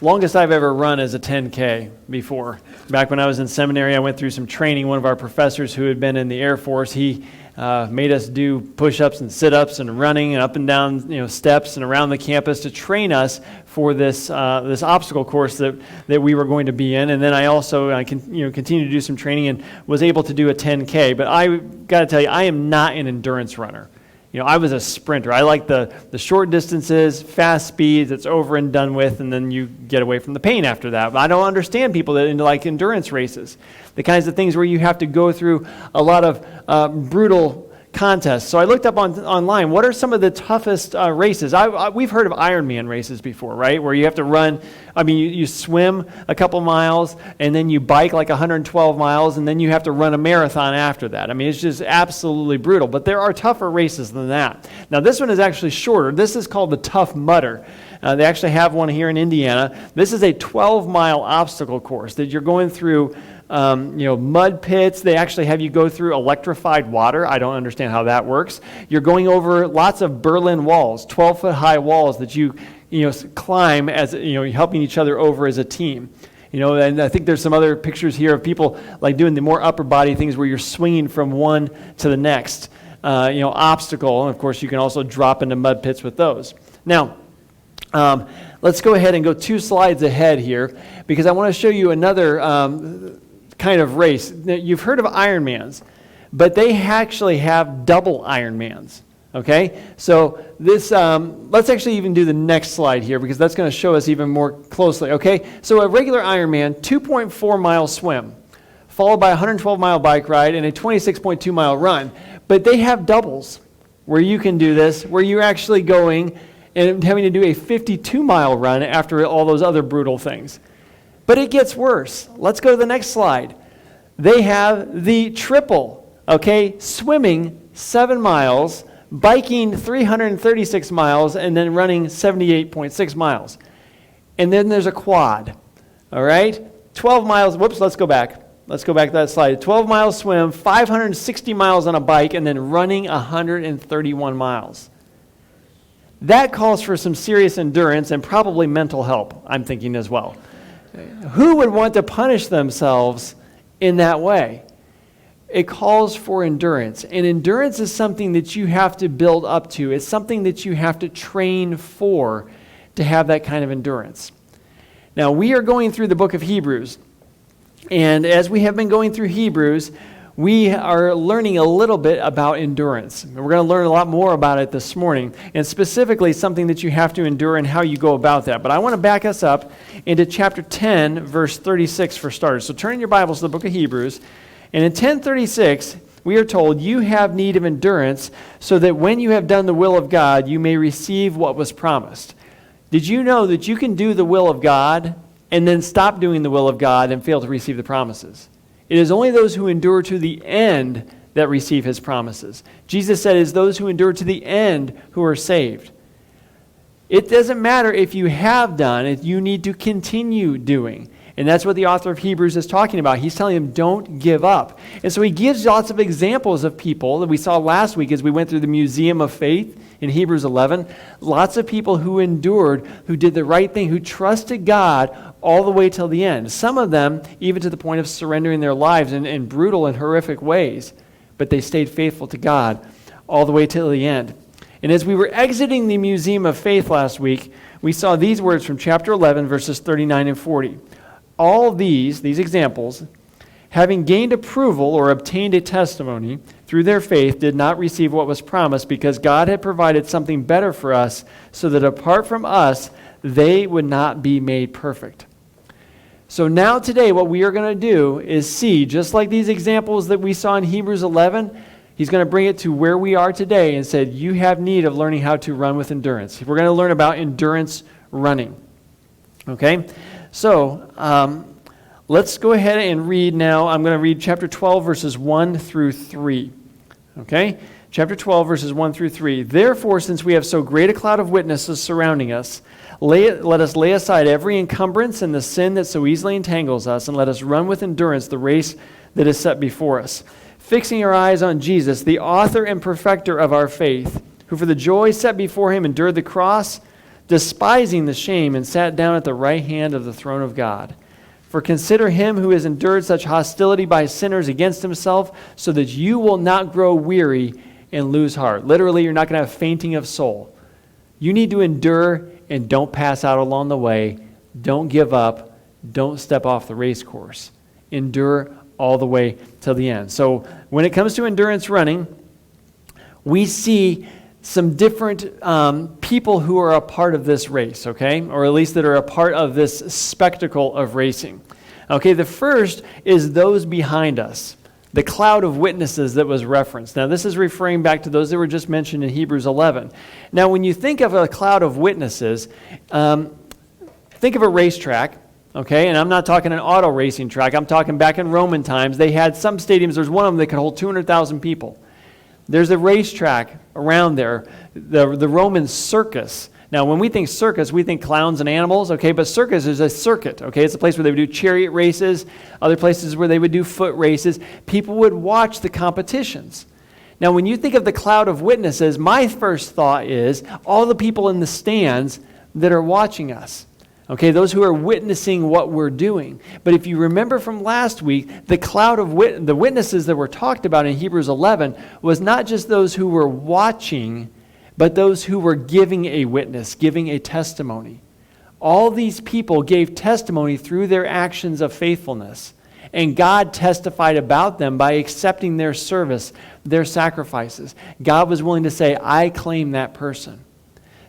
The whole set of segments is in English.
Longest I've ever run is a 10K before. Back when I was in seminary, I went through some training. One of our professors who had been in the Air Force, he made us do push-ups and sit-ups and running and up and down steps and around the campus to train us for this obstacle course that we were going to be in. And then I also continued to do some training and was able to do a 10K. But I got to tell you, I am not an endurance runner. I was a sprinter. I like the short distances, fast speeds, it's over and done with, and then you get away from the pain after that. But I don't understand people that like endurance races, the kinds of things where you have to go through a lot of brutal contests. So I looked up online, what are some of the toughest races? We've heard of Ironman races before, right? Where you have to run, you swim a couple miles, and then you bike like 112 miles, and then you have to run a marathon after that. It's just absolutely brutal. But there are tougher races than that. Now, this one is actually shorter. This is called the Tough Mudder. They actually have one here in Indiana. This is a 12-mile obstacle course that you're going through mud pits. They actually have you go through electrified water. I don't understand how that works. You're going over lots of Berlin walls, 12-foot high walls that you climb as helping each other over as a team. And I think there's some other pictures here of people like doing the more upper body things where you're swinging from one to the next obstacle. And of course, you can also drop into mud pits with those. Now, let's go ahead and go 2 slides ahead here because I want to show you another kind of race. Now, you've heard of Ironmans, but they actually have double Ironmans. Okay, so this, let's actually even do the next slide here because that's going to show us even more closely. Okay, so a regular Ironman, 2.4 mile swim, followed by a 112 mile bike ride and a 26.2 mile run. But they have doubles where you can do this, where you're actually going and having to do a 52-mile run after all those other brutal things. But it gets worse. Let's go to the next slide. They have the triple, okay? Swimming 7 miles, biking 336 miles, and then running 78.6 miles. And then there's a quad, all right? 12 miles, whoops, let's go back. Let's go back to that slide. 12 miles swim, 560 miles on a bike, and then running 131 miles. That calls for some serious endurance and probably mental help, I'm thinking as well. Who would want to punish themselves in that way? It calls for endurance. And endurance is something that you have to build up to. It's something that you have to train for to have that kind of endurance. Now, we are going through the book of Hebrews. And as we have been going through Hebrews, we are learning a little bit about endurance. We're going to learn a lot more about it this morning, and specifically something that you have to endure and how you go about that. But I want to back us up into chapter 10, verse 36 for starters. So turn in your Bibles to the book of Hebrews, and in 10:36, we are told, "You have need of endurance, so that when you have done the will of God, you may receive what was promised." Did you know that you can do the will of God and then stop doing the will of God and fail to receive the promises? It is only those who endure to the end that receive his promises. Jesus said, it is those who endure to the end who are saved. It doesn't matter if you have done it, you need to continue doing. And that's what the author of Hebrews is talking about. He's telling them, don't give up. And so he gives lots of examples of people that we saw last week as we went through the Museum of Faith in Hebrews 11. Lots of people who endured, who did the right thing, who trusted God all the way till the end. Some of them even to the point of surrendering their lives in brutal and horrific ways. But they stayed faithful to God all the way till the end. And as we were exiting the Museum of Faith last week, we saw these words from chapter 11, verses 39 and 40. All these examples, having gained approval or obtained a testimony through their faith, did not receive what was promised because God had provided something better for us so that apart from us, they would not be made perfect. So now today what we are going to do is see, just like these examples that we saw in Hebrews 11, he's going to bring it to where we are today and said, you have need of learning how to run with endurance. We're going to learn about endurance running. Okay? So, let's go ahead and read now. I'm going to read chapter 12, verses 1 through 3. Okay? Chapter 12, verses 1 through 3. Therefore, since we have so great a cloud of witnesses surrounding us, let us lay aside every encumbrance and the sin that so easily entangles us, and let us run with endurance the race that is set before us, fixing our eyes on Jesus, the author and perfecter of our faith, who for the joy set before him endured the cross, despising the shame, and sat down at the right hand of the throne of God. For consider him who has endured such hostility by sinners against himself, so that you will not grow weary and lose heart. Literally, you're not going to have fainting of soul. You need to endure and don't pass out along the way. Don't give up. Don't step off the race course. Endure all the way till the end. So when it comes to endurance running, we see some different people who are a part of this race, okay? Or at least that are a part of this spectacle of racing. Okay, the first is those behind us, the cloud of witnesses that was referenced. Now, this is referring back to those that were just mentioned in Hebrews 11. Now, when you think of a cloud of witnesses, think of a racetrack, okay? And I'm not talking an auto racing track. I'm talking back in Roman times. They had some stadiums. There's one of them that could hold 200,000 people. There's a racetrack around there, the Roman circus. Now, when we think circus, we think clowns and animals, okay? But circus is a circuit, okay? It's a place where they would do chariot races, other places where they would do foot races. People would watch the competitions. Now, when you think of the cloud of witnesses, my first thought is all the people in the stands that are watching us. Okay, those who are witnessing what we're doing. But if you remember from last week, the cloud of the witnesses that were talked about in Hebrews 11 was not just those who were watching, but those who were giving a witness, giving a testimony. All these people gave testimony through their actions of faithfulness. And God testified about them by accepting their service, their sacrifices. God was willing to say, I claim that person.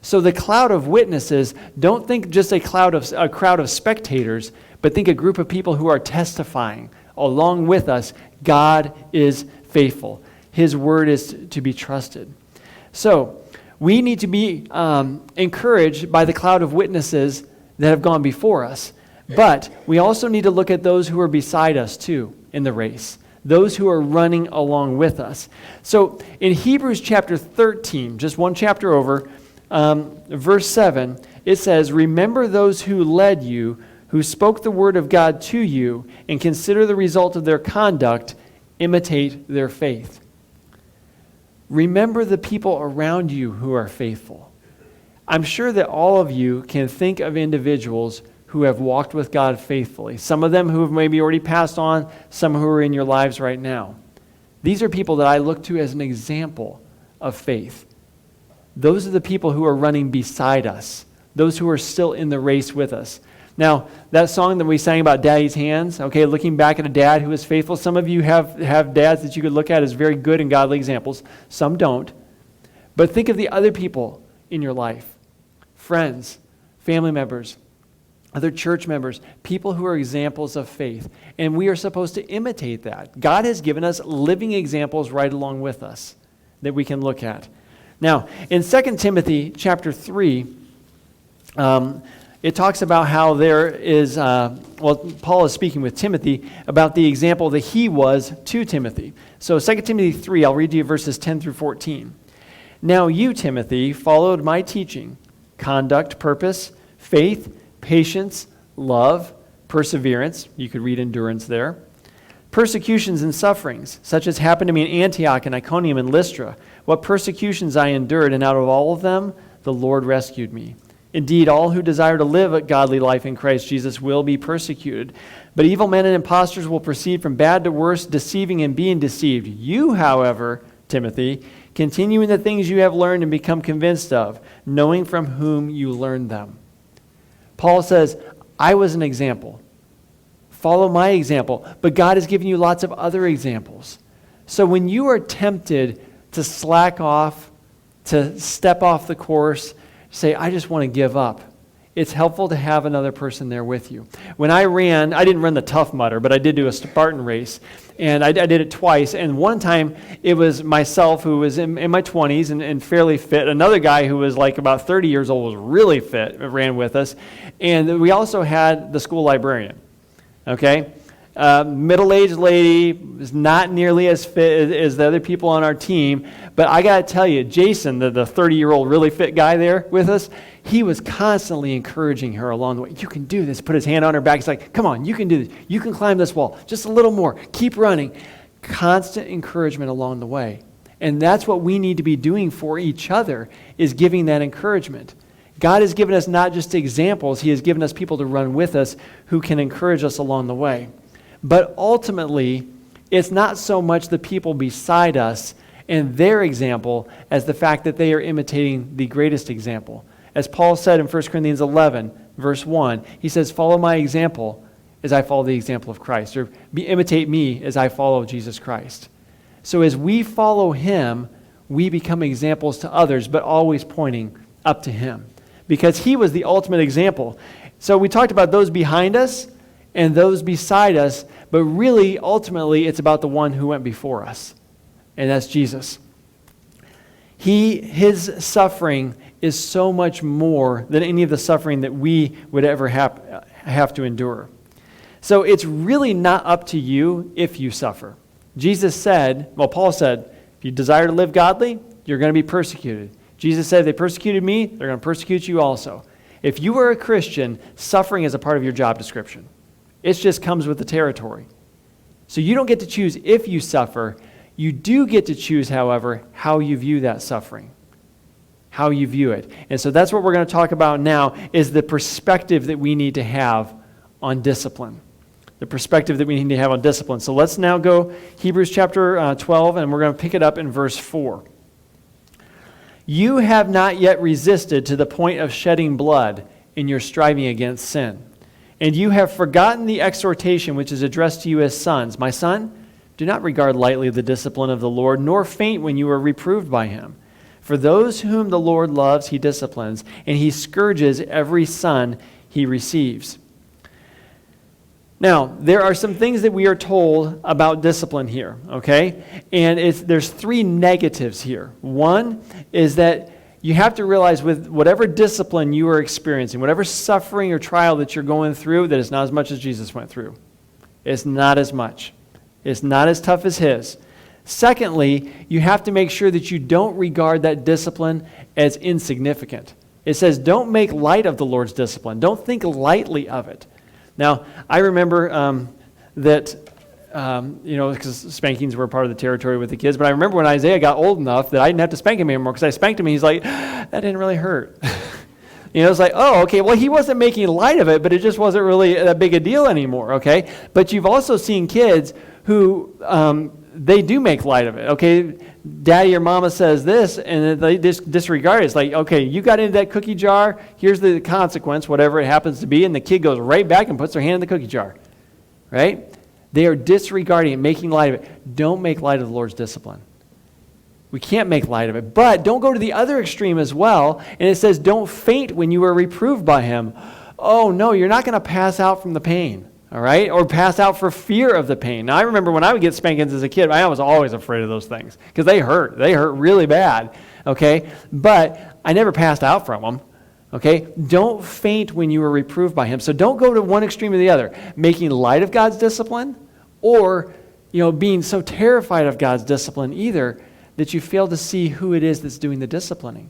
So the cloud of witnesses, don't think just a crowd of spectators, but think a group of people who are testifying along with us. God is faithful. His word is to be trusted. So we need to be encouraged by the cloud of witnesses that have gone before us. But we also need to look at those who are beside us too in the race, those who are running along with us. So in Hebrews chapter 13, just one chapter over, verse 7, it says, remember those who led you, who spoke the word of God to you, and consider the result of their conduct, imitate their faith. Remember the people around you who are faithful. I'm sure that all of you can think of individuals who have walked with God faithfully. Some of them who have maybe already passed on, some who are in your lives right now. These are people that I look to as an example of faith. Those are the people who are running beside us, those who are still in the race with us. Now, that song that we sang about Daddy's hands, okay, looking back at a dad who is faithful, some of you have dads that you could look at as very good and godly examples. Some don't. But think of the other people in your life, friends, family members, other church members, people who are examples of faith. And we are supposed to imitate that. God has given us living examples right along with us that we can look at. Now, in 2 Timothy chapter 3, it talks about how there is, Paul is speaking with Timothy about the example that he was to Timothy. So 2 Timothy 3, I'll read to you verses 10 through 14. Now you, Timothy, followed my teaching, conduct, purpose, faith, patience, love, perseverance. You could read endurance there. Persecutions and sufferings, such as happened to me in Antioch and Iconium and Lystra. What persecutions I endured, and out of all of them, the Lord rescued me. Indeed, all who desire to live a godly life in Christ Jesus will be persecuted. But evil men and impostors will proceed from bad to worse, deceiving and being deceived. You, however, Timothy, continue in the things you have learned and become convinced of, knowing from whom you learned them. Paul says, I was an example. Follow my example. But God has given you lots of other examples. So when you are tempted to slack off, to step off the course, say, I just want to give up, it's helpful to have another person there with you. When I ran, I didn't run the Tough Mudder, but I did do a Spartan race. And I did it twice. And one time, it was myself who was in my 20s and fairly fit. Another guy who was like about 30 years old was really fit, ran with us. And we also had the school librarian. Okay? Middle-aged lady, is not nearly as fit as the other people on our team. But I got to tell you, Jason, the 30-year-old really fit guy there with us, he was constantly encouraging her along the way. You can do this. Put his hand on her back. He's like, come on, you can do this. You can climb this wall. Just a little more. Keep running. Constant encouragement along the way. And that's what we need to be doing for each other, is giving that encouragement. God has given us not just examples, he has given us people to run with us who can encourage us along the way. But ultimately, it's not so much the people beside us and their example as the fact that they are imitating the greatest example. As Paul said in 1 Corinthians 11, verse 1, he says, follow my example as I follow the example of Christ, or imitate me as I follow Jesus Christ. So as we follow him, we become examples to others, but always pointing up to him, because he was the ultimate example. So we talked about those behind us and those beside us, but really, ultimately, it's about the one who went before us, and that's Jesus. His suffering is so much more than any of the suffering that we would ever have to endure. So it's really not up to you if you suffer. Paul said, if you desire to live godly, you're going to be persecuted. Jesus said, they persecuted me, they're going to persecute you also. If you are a Christian, suffering is a part of your job description. It just comes with the territory. So you don't get to choose if you suffer. You do get to choose, however, how you view that suffering, how you view it. And so that's what we're going to talk about now, is the perspective that we need to have on discipline. The perspective that we need to have on discipline. So let's now go Hebrews chapter 12, and we're going to pick it up in verse 4. You have not yet resisted to the point of shedding blood in your striving against sin. And you have forgotten the exhortation which is addressed to you as sons. My son, do not regard lightly the discipline of the Lord, nor faint when you are reproved by him. For those whom the Lord loves, he disciplines, and he scourges every son he receives. Now, there are some things that we are told about discipline here, okay? And there's three negatives here. One is that you have to realize with whatever discipline you are experiencing, whatever suffering or trial that you're going through, that it's not as much as Jesus went through. It's not as much. It's not as tough as his. Secondly, you have to make sure that you don't regard that discipline as insignificant. It says, don't make light of the Lord's discipline. Don't think lightly of it. Now, I remember that, because spankings were part of the territory with the kids, but I remember when Isaiah got old enough that I didn't have to spank him anymore, because I spanked him and he's like, that didn't really hurt. It's like, oh, okay, well, he wasn't making light of it, but it just wasn't really that big a deal anymore, okay? But you've also seen kids who, they do make light of it, okay? Daddy or mama says this, and they disregard it. It's like, okay, you got into that cookie jar, here's the consequence, whatever it happens to be, and the kid goes right back and puts their hand in the cookie jar, right? They are disregarding it, making light of it. Don't make light of the Lord's discipline. We can't make light of it, but don't go to the other extreme as well, and it says, don't faint when you are reproved by him. Oh, no, you're not going to pass out from the pain. All right? Or pass out for fear of the pain. Now, I remember when I would get spankings as a kid, I was always afraid of those things because they hurt. They hurt really bad, okay? But I never passed out from them, okay? Don't faint when you are reproved by him. So don't go to one extreme or the other, making light of God's discipline or, being so terrified of God's discipline either that you fail to see who it is that's doing the disciplining.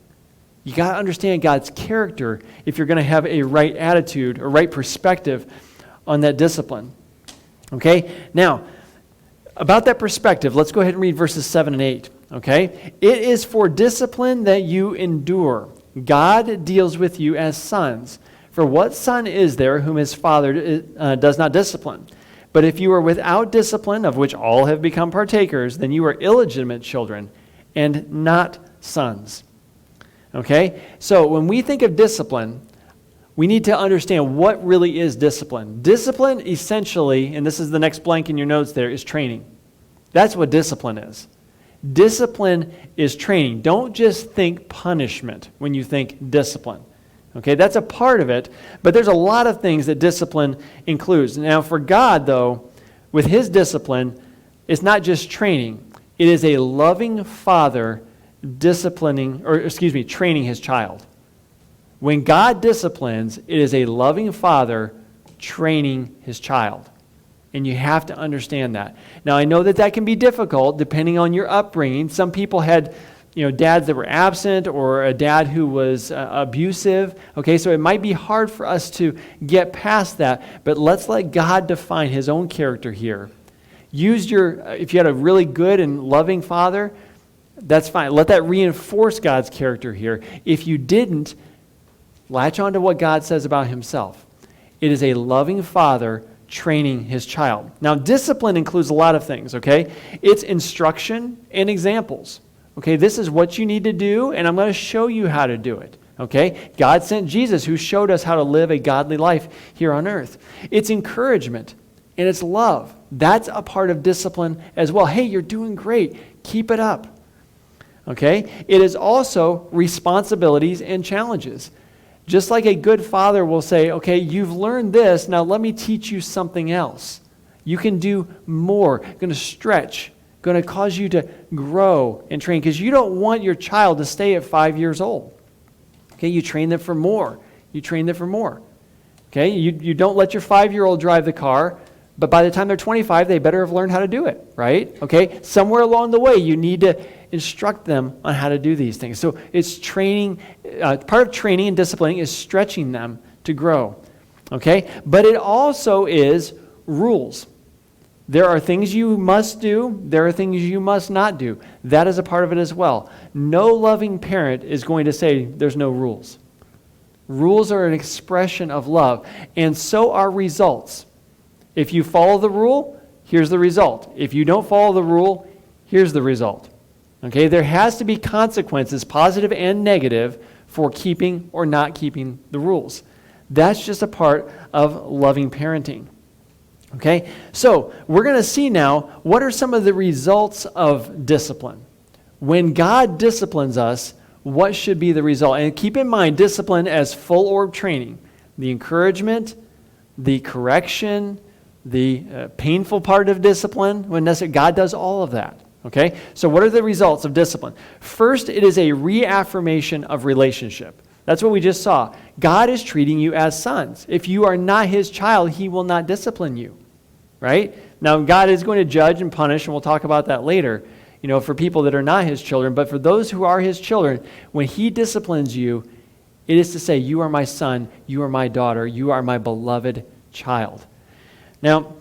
You got to understand God's character if you're going to have a right attitude or right perspective on that discipline. Okay? Now, about that perspective, let's go ahead and read verses 7 and 8. Okay? It is for discipline that you endure. God deals with you as sons. For what son is there whom his father does not discipline? But if you are without discipline, of which all have become partakers, then you are illegitimate children and not sons. Okay? So when we think of discipline, we need to understand what really is discipline. Discipline, essentially, and this is the next blank in your notes there, is training. That's what discipline is. Discipline is training. Don't just think punishment when you think discipline. Okay, that's a part of it, but there's a lot of things that discipline includes. Now, for God, though, with his discipline, it's not just training. It is a loving father training his child. When God disciplines, it is a loving father training his child. And you have to understand that. Now, I know that can be difficult depending on your upbringing. Some people had, dads that were absent or a dad who was abusive. Okay, so it might be hard for us to get past that. But let's let God define his own character here. If you had a really good and loving father, that's fine. Let that reinforce God's character here. If you didn't, latch on to what God says about himself. It is a loving father training his child. Now, discipline includes a lot of things, okay? It's instruction and examples. Okay, this is what you need to do, and I'm going to show you how to do it. Okay, God sent Jesus who showed us how to live a godly life here on earth. It's encouragement and it's love. That's a part of discipline as well. Hey, you're doing great. Keep it up. Okay, it is also responsibilities and challenges. Just like a good father will say, okay, you've learned this, now let me teach you something else. You can do more, going to stretch, going to cause you to grow and train, because you don't want your child to stay at 5 years old. Okay, you train them for more. You train them for more. Okay, you don't let your 5-year-old drive the car, but by the time they're 25, they better have learned how to do it, right? Okay, somewhere along the way, you need to instruct them on how to do these things. So it's training, part of training and disciplining is stretching them to grow. Okay, but it also is rules. There are things you must do. There are things you must not do. That is a part of it as well. No loving parent is going to say there's no rules. Rules are an expression of love, and so are results. If you follow the rule, here's the result. If you don't follow the rule, here's the result. Okay, there has to be consequences, positive and negative, for keeping or not keeping the rules. That's just a part of loving parenting. Okay, so we're going to see now what are some of the results of discipline. When God disciplines us, what should be the result? And keep in mind, discipline as full orb training. The encouragement, the correction, the painful part of discipline, when necessary, God does all of that. Okay, so what are the results of discipline? First, it is a reaffirmation of relationship. That's what we just saw. God is treating you as sons. If you are not his child, he will not discipline you. Right? Now, God is going to judge and punish, and we'll talk about that later, for people that are not his children. But for those who are his children, when he disciplines you, it is to say, you are my son, you are my daughter, you are my beloved child. Now,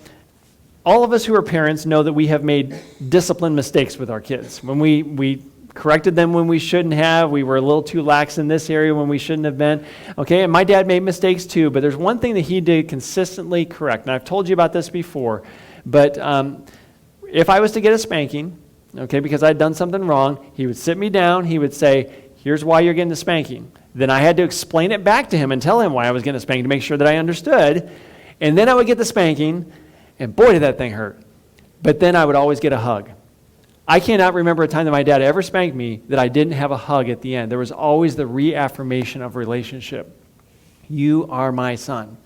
all of us who are parents know that we have made discipline mistakes with our kids. When we corrected them when we shouldn't have, we were a little too lax in this area when we shouldn't have been. Okay, and my dad made mistakes too, but there's one thing that he did consistently correct. And I've told you about this before, but if I was to get a spanking, okay, because I'd done something wrong, he would sit me down, he would say, here's why you're getting the spanking. Then I had to explain it back to him and tell him why I was getting a spanking to make sure that I understood. And then I would get the spanking, and boy, did that thing hurt. But then I would always get a hug. I cannot remember a time that my dad ever spanked me that I didn't have a hug at the end. There was always the reaffirmation of relationship. You are my son.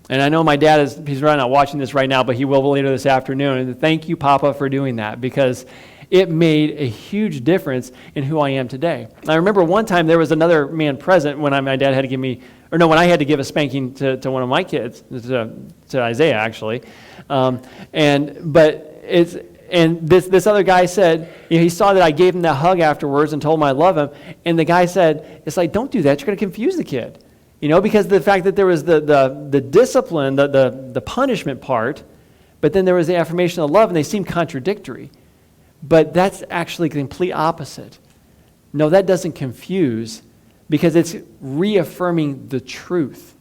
And I know my dad he's right now watching this right now, but he will later this afternoon. And thank you, Papa, for doing that, because it made a huge difference in who I am today. I remember one time there was another man present when my dad had to give me, when I had to give a spanking to one of my kids, to Isaiah actually. And this other guy said, he saw that I gave him that hug afterwards and told him I love him. And the guy said, it's like, don't do that. You're going to confuse the kid. Because the fact that there was the discipline, the punishment part, but then there was the affirmation of love, and they seem contradictory. But that's actually the complete opposite. No, that doesn't confuse, because it's reaffirming the truth.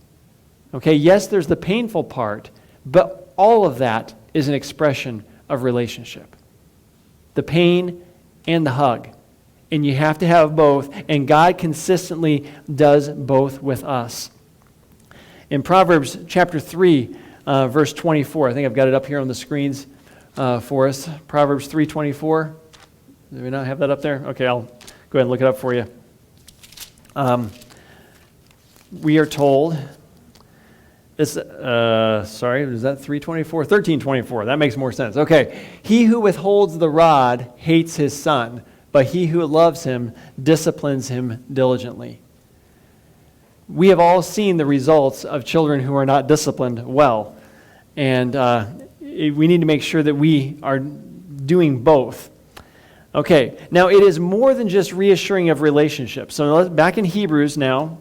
Okay, yes, there's the painful part, but all of that is an expression of relationship. The pain and the hug. And you have to have both, and God consistently does both with us. In Proverbs chapter 3, verse 24, I think I've got it up here on the screens for us. Proverbs 3:24. Do we not have that up there? Okay, I'll go ahead and look it up for you. We are told... is that 3:24? 13:24. That makes more sense. Okay. He who withholds the rod hates his son, but he who loves him disciplines him diligently. We have all seen the results of children who are not disciplined well. And we need to make sure that we are doing both. Okay. Now, it is more than just reassuring of relationships. So back in Hebrews now,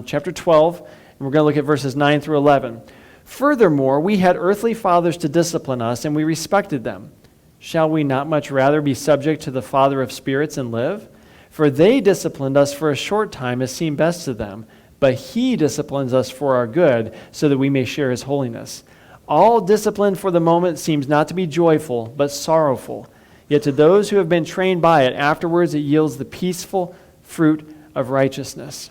chapter 12, and we're going to look at verses 9 through 11. Furthermore, we had earthly fathers to discipline us, and we respected them. Shall we not much rather be subject to the Father of spirits and live? For they disciplined us for a short time as seemed best to them, but he disciplines us for our good so that we may share his holiness. All discipline for the moment seems not to be joyful, but sorrowful. Yet to those who have been trained by it, afterwards it yields the peaceful fruit of righteousness.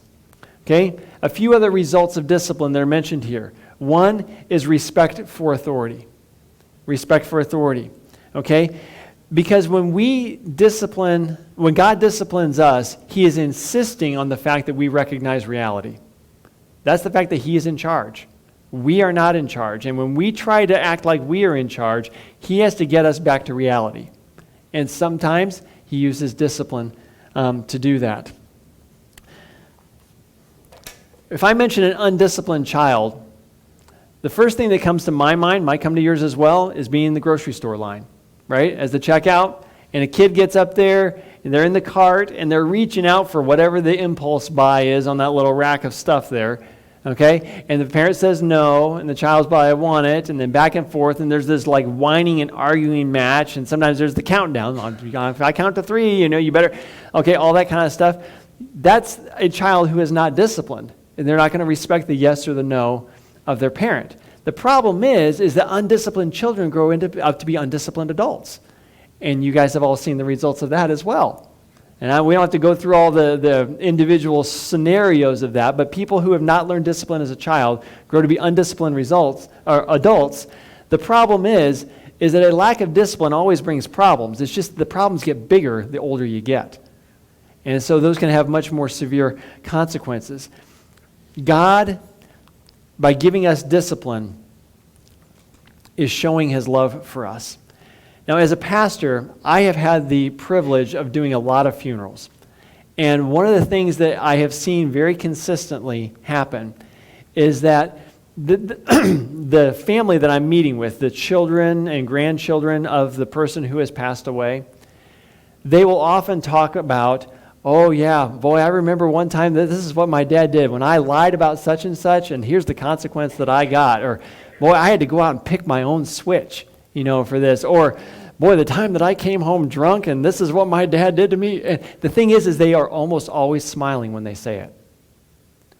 Okay? A few other results of discipline that are mentioned here. One is respect for authority. Respect for authority. Okay? Because when God disciplines us, he is insisting on the fact that we recognize reality. That's the fact that he is in charge. We are not in charge. And when we try to act like we are in charge, he has to get us back to reality. And sometimes he uses discipline to do that. If I mention an undisciplined child, the first thing that comes to my mind, might come to yours as well, is being in the grocery store line, right? As the checkout, and a kid gets up there, and they're in the cart, and they're reaching out for whatever the impulse buy is on that little rack of stuff there, okay? And the parent says no, and the child's probably, I want it, and then back and forth, and there's this like whining and arguing match, and sometimes there's the countdown. If I count to 3, you better, okay, all that kind of stuff. That's a child who is not disciplined, and they're not going to respect the yes or the no of their parent. The problem is that undisciplined children grow up to be undisciplined adults. And you guys have all seen the results of that as well. And we don't have to go through all the individual scenarios of that, but people who have not learned discipline as a child grow to be undisciplined adults. The problem is that a lack of discipline always brings problems. It's just the problems get bigger the older you get. And so those can have much more severe consequences. God, by giving us discipline, is showing his love for us. Now, as a pastor, I have had the privilege of doing a lot of funerals. And one of the things that I have seen very consistently happen is that the family that I'm meeting with, the children and grandchildren of the person who has passed away, they will often talk about, oh yeah, boy, I remember one time that this is what my dad did when I lied about such and such, and here's the consequence that I got. Or, boy, I had to go out and pick my own switch, for this. Or, boy, the time that I came home drunk, and this is what my dad did to me. And the thing is they are almost always smiling when they say it.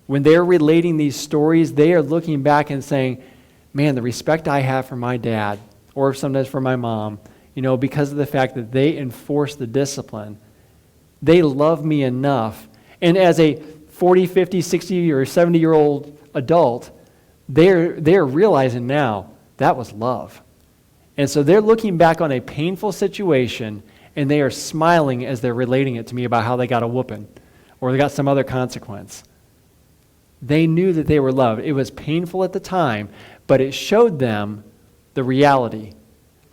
When they're relating these stories, they are looking back and saying, man, the respect I have for my dad, or sometimes for my mom, because of the fact that they enforce the discipline. They love me enough. And as a 40, 50, 60, or 70-year-old adult, they're realizing now that was love. And so they're looking back on a painful situation, and they are smiling as they're relating it to me about how they got a whooping or they got some other consequence. They knew that they were loved. It was painful at the time, but it showed them the reality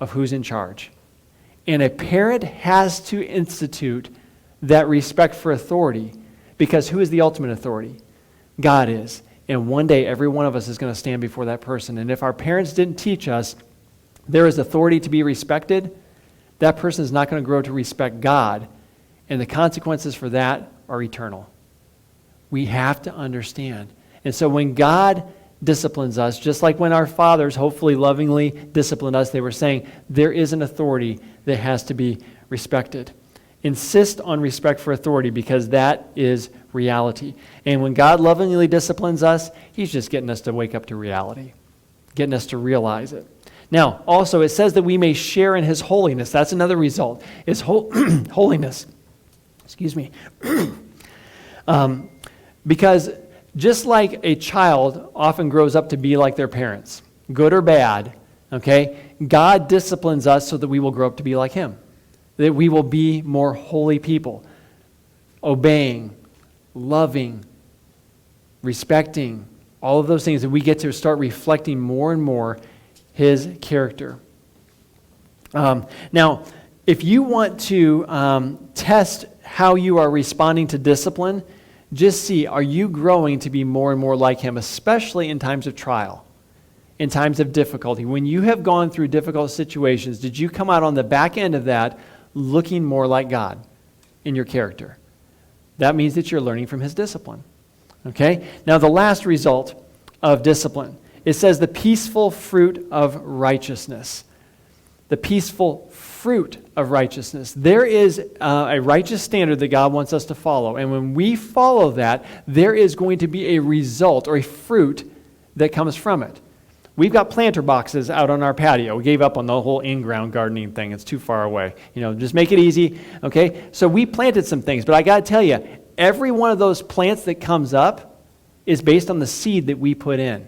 of who's in charge. And a parent has to institute that respect for authority, because who is the ultimate authority? God is. And one day, every one of us is going to stand before that person. And if our parents didn't teach us there is authority to be respected, that person is not going to grow to respect God. And the consequences for that are eternal. We have to understand. And so when God disciplines us, just like when our fathers hopefully lovingly disciplined us, they were saying there is an authority that has to be respected. Insist on respect for authority, because that is reality. And when God lovingly disciplines us, he's just getting us to wake up to reality, getting us to realize it. Now, also, it says that we may share in his holiness. That's another result, is holiness. Excuse me. Because just like a child often grows up to be like their parents, good or bad, okay, God disciplines us so that we will grow up to be like him, that we will be more holy people, obeying, loving, respecting, all of those things, that we get to start reflecting more and more his character. Now, if you want to test how you are responding to discipline, just see, are you growing to be more and more like him, especially in times of trial, in times of difficulty? When you have gone through difficult situations, did you come out on the back end of that looking more like God in your character? That means that you're learning from his discipline. Okay? Now, the last result of discipline, it says the peaceful fruit of righteousness. the peaceful fruit of righteousness. There is a righteous standard that God wants us to follow. And when we follow that, there is going to be a result or a fruit that comes from it. We've got planter boxes out on our patio. We gave up on the whole in-ground gardening thing. It's too far away. Just make it easy, okay? So we planted some things, but I got to tell you, every one of those plants that comes up is based on the seed that we put in.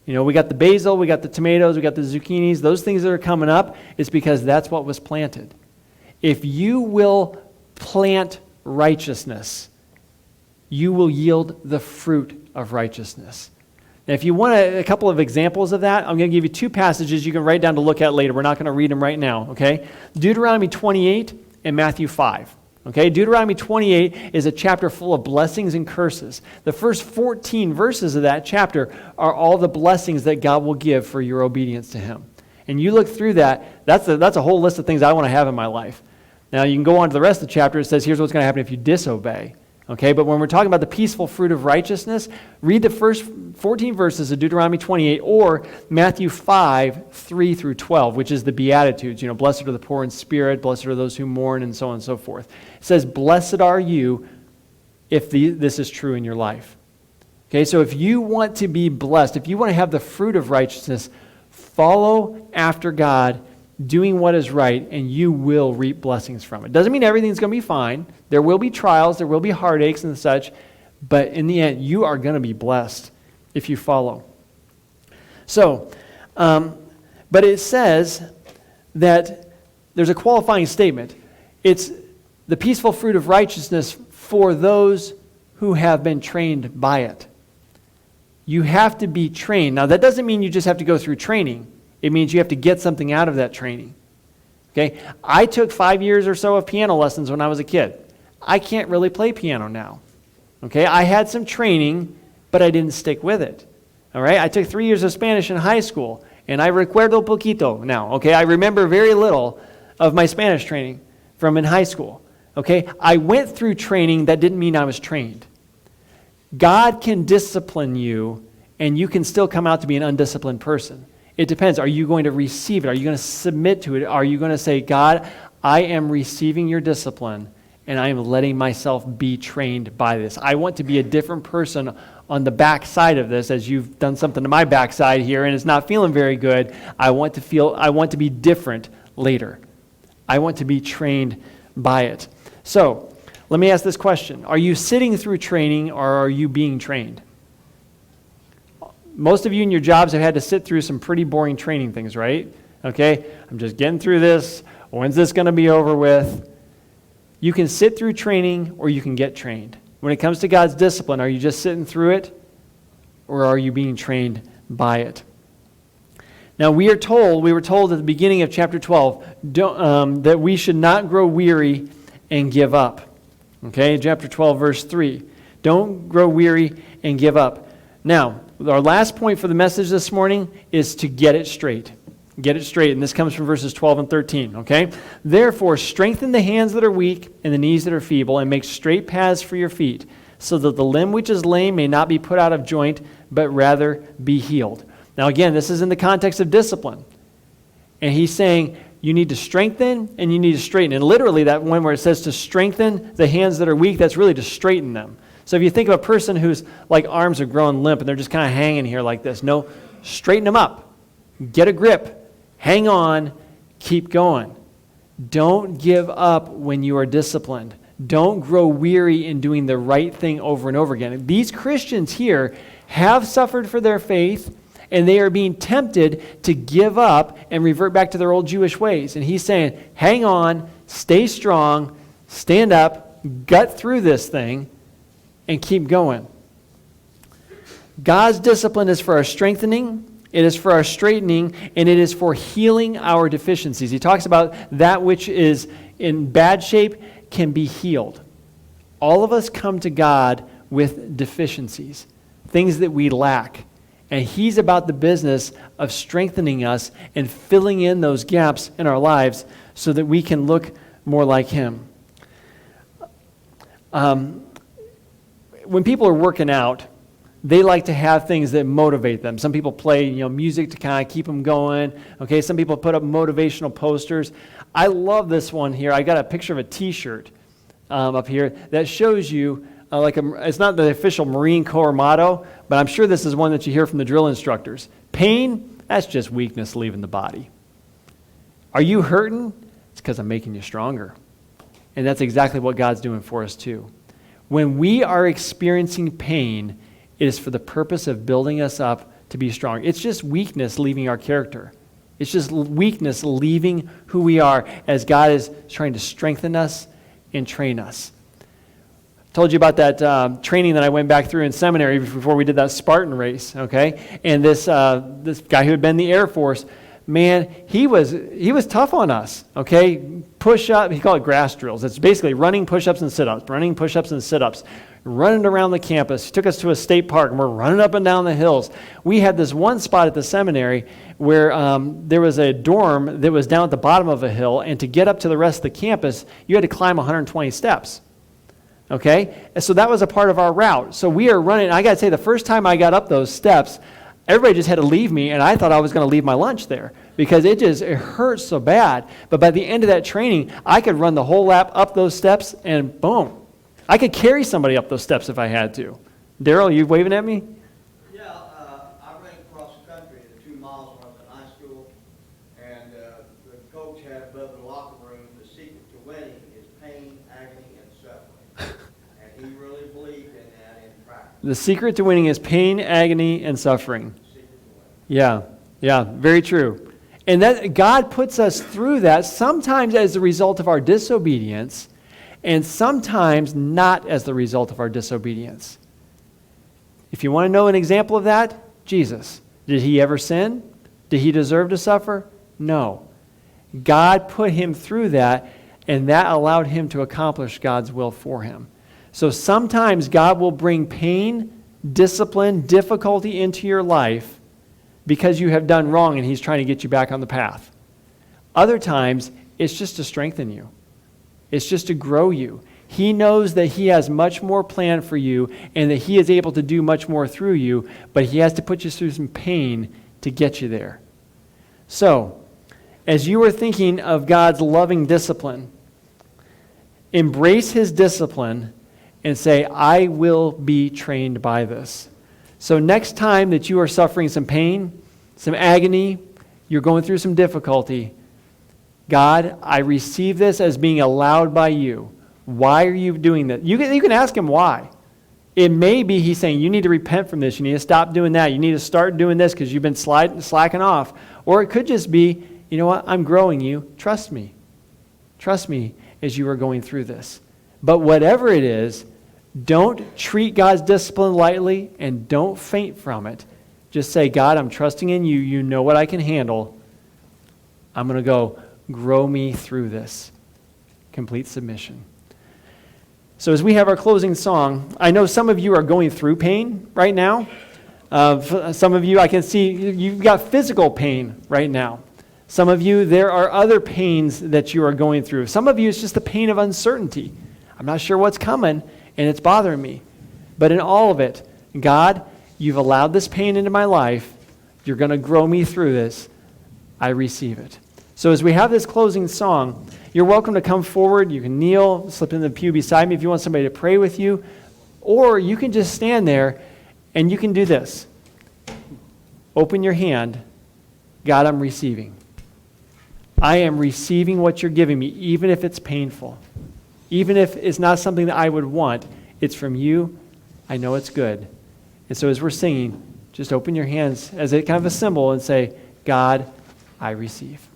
We got the basil, we got the tomatoes, we got the zucchinis. Those things that are coming up is because that's what was planted. If you will plant righteousness, you will yield the fruit of righteousness. Now, if you want a couple of examples of that, I'm going to give you two passages you can write down to look at later. We're not going to read them right now, okay? Deuteronomy 28 and Matthew 5. Okay, Deuteronomy 28 is a chapter full of blessings and curses. The first 14 verses of that chapter are all the blessings that God will give for your obedience to Him. And you look through that, that's a whole list of things I want to have in my life. Now, you can go on to the rest of the chapter. It says, here's what's going to happen if you disobey. Okay, but when we're talking about the peaceful fruit of righteousness, read the first 14 verses of Deuteronomy 28 or Matthew 5, 3 through 12, which is the Beatitudes. Blessed are the poor in spirit, blessed are those who mourn, and so on and so forth. It says, blessed are you if this is true in your life. Okay, so if you want to be blessed, if you want to have the fruit of righteousness, follow after God, doing what is right, and you will reap blessings from it. Doesn't mean everything's going to be fine. There will be trials, there will be heartaches and such, but in the end, you are going to be blessed if you follow. So, but it says that there's a qualifying statement. It's the peaceful fruit of righteousness for those who have been trained by it. You have to be trained. Now, that doesn't mean you just have to go through training. It means you have to get something out of that training. Okay? I took 5 years or so of piano lessons when I was a kid. I can't really play piano now. Okay? I had some training, but I didn't stick with it. All right? I took 3 years of Spanish in high school, and I recuerdo poquito now. Okay? I remember very little of my Spanish training from in high school. Okay? I went through training. That didn't mean I was trained. God can discipline you, and you can still come out to be an undisciplined person. It depends. Are you going to receive it? Are you going to submit to it? Are you going to say, God, I am receiving your discipline, and I am letting myself be trained by this. I want to be a different person on the backside of this, as you've done something to my backside here, and it's not feeling very good. I want to be different later. I want to be trained by it. So, let me ask this question. Are you sitting through training, or are you being trained? Most of you in your jobs have had to sit through some pretty boring training things, right? Okay, I'm just getting through this. When's this going to be over with? You can sit through training or you can get trained. When it comes to God's discipline, are you just sitting through it or are you being trained by it? Now, we were told at the beginning of chapter 12 that we should not grow weary and give up. Okay, chapter 12, verse 3. Don't grow weary and give up. Now, our last point for the message this morning is to get it straight. Get it straight, and this comes from verses 12 and 13, okay? Therefore, strengthen the hands that are weak and the knees that are feeble, and make straight paths for your feet, so that the limb which is lame may not be put out of joint, but rather be healed. Now, again, this is in the context of discipline. And he's saying you need to strengthen and you need to straighten. And literally, that one where it says to strengthen the hands that are weak, that's really to straighten them. So if you think of a person whose arms are growing limp and they're just kind of hanging here like this, no, straighten them up. Get a grip. Hang on. Keep going. Don't give up when you are disciplined. Don't grow weary in doing the right thing over and over again. These Christians here have suffered for their faith, and they are being tempted to give up and revert back to their old Jewish ways. And he's saying, hang on, stay strong, stand up, gut through this thing, and keep going. God's discipline is for our strengthening, it is for our straightening, and it is for healing our deficiencies. He talks about that which is in bad shape can be healed. All of us come to God with deficiencies, things that we lack. And He's about the business of strengthening us and filling in those gaps in our lives so that we can look more like Him. When people are working out, they like to have things that motivate them. Some people play, music to kind of keep them going. Okay, some people put up motivational posters. I love this one here. I got a picture of a T-shirt up here that shows you it's not the official Marine Corps motto, but I'm sure this is one that you hear from the drill instructors. Pain, that's just weakness leaving the body. Are you hurting? It's because I'm making you stronger. And that's exactly what God's doing for us too. When we are experiencing pain, it is for the purpose of building us up to be strong. It's just weakness leaving our character. It's just weakness leaving who we are as God is trying to strengthen us and train us. I told you about that training that I went back through in seminary before we did that Spartan race, okay? And this guy who had been in the Air Force, man, he was tough on us, okay? Push-up, he called it grass drills. It's basically running push-ups and sit-ups, running push-ups and sit-ups, running around the campus. He took us to a state park, and we're running up and down the hills. We had this one spot at the seminary where there was a dorm that was down at the bottom of a hill, and to get up to the rest of the campus, you had to climb 120 steps, okay? And so that was a part of our route. So we are running. I got to say, the first time I got up those steps, everybody just had to leave me, and I thought I was going to leave my lunch there because it hurt so bad. But by the end of that training, I could run the whole lap up those steps, and boom. I could carry somebody up those steps if I had to. Daryl, you waving at me? Yeah, I ran across the country the 2 miles when I was in high school, and the coach had above the locker room, the secret to winning is pain, agony, and suffering. And he really believed in that in practice. The secret to winning is pain, agony, and suffering. Yeah, very true. And that God puts us through that sometimes as a result of our disobedience, and sometimes not as the result of our disobedience. If you want to know an example of that, Jesus. Did he ever sin? Did he deserve to suffer? No. God put him through that, and that allowed him to accomplish God's will for him. So sometimes God will bring pain, discipline, difficulty into your life because you have done wrong and he's trying to get you back on the path. Other times, it's just to strengthen you. It's just to grow you. He knows that he has much more planned for you and that he is able to do much more through you, but he has to put you through some pain to get you there. So, as you are thinking of God's loving discipline, embrace his discipline and say, I will be trained by this. So next time that you are suffering some pain, some agony, you're going through some difficulty, God, I receive this as being allowed by you. Why are you doing that? You can ask him why. It may be he's saying, you need to repent from this. You need to stop doing that. You need to start doing this because you've been slacking off. Or it could just be, you know what, I'm growing you. Trust me. Trust me as you are going through this. But whatever it is, don't treat God's discipline lightly and don't faint from it. Just say, God, I'm trusting in you. You know what I can handle. I'm going to go grow me through this. Complete submission. So as we have our closing song, I know some of you are going through pain right now. Some of you, I can see you've got physical pain right now. Some of you, there are other pains that you are going through. Some of you, it's just the pain of uncertainty. I'm not sure what's coming, and it's bothering me. But in all of it, God, you've allowed this pain into my life. You're going to grow me through this. I receive it. So as we have this closing song, you're welcome to come forward. You can kneel, slip in the pew beside me if you want somebody to pray with you. Or you can just stand there and you can do this. Open your hand. God, I'm receiving. I am receiving what you're giving me, even if it's painful. Even if it's not something that I would want, it's from you. I know it's good. And so as we're singing, just open your hands as a kind of a symbol and say, God, I receive.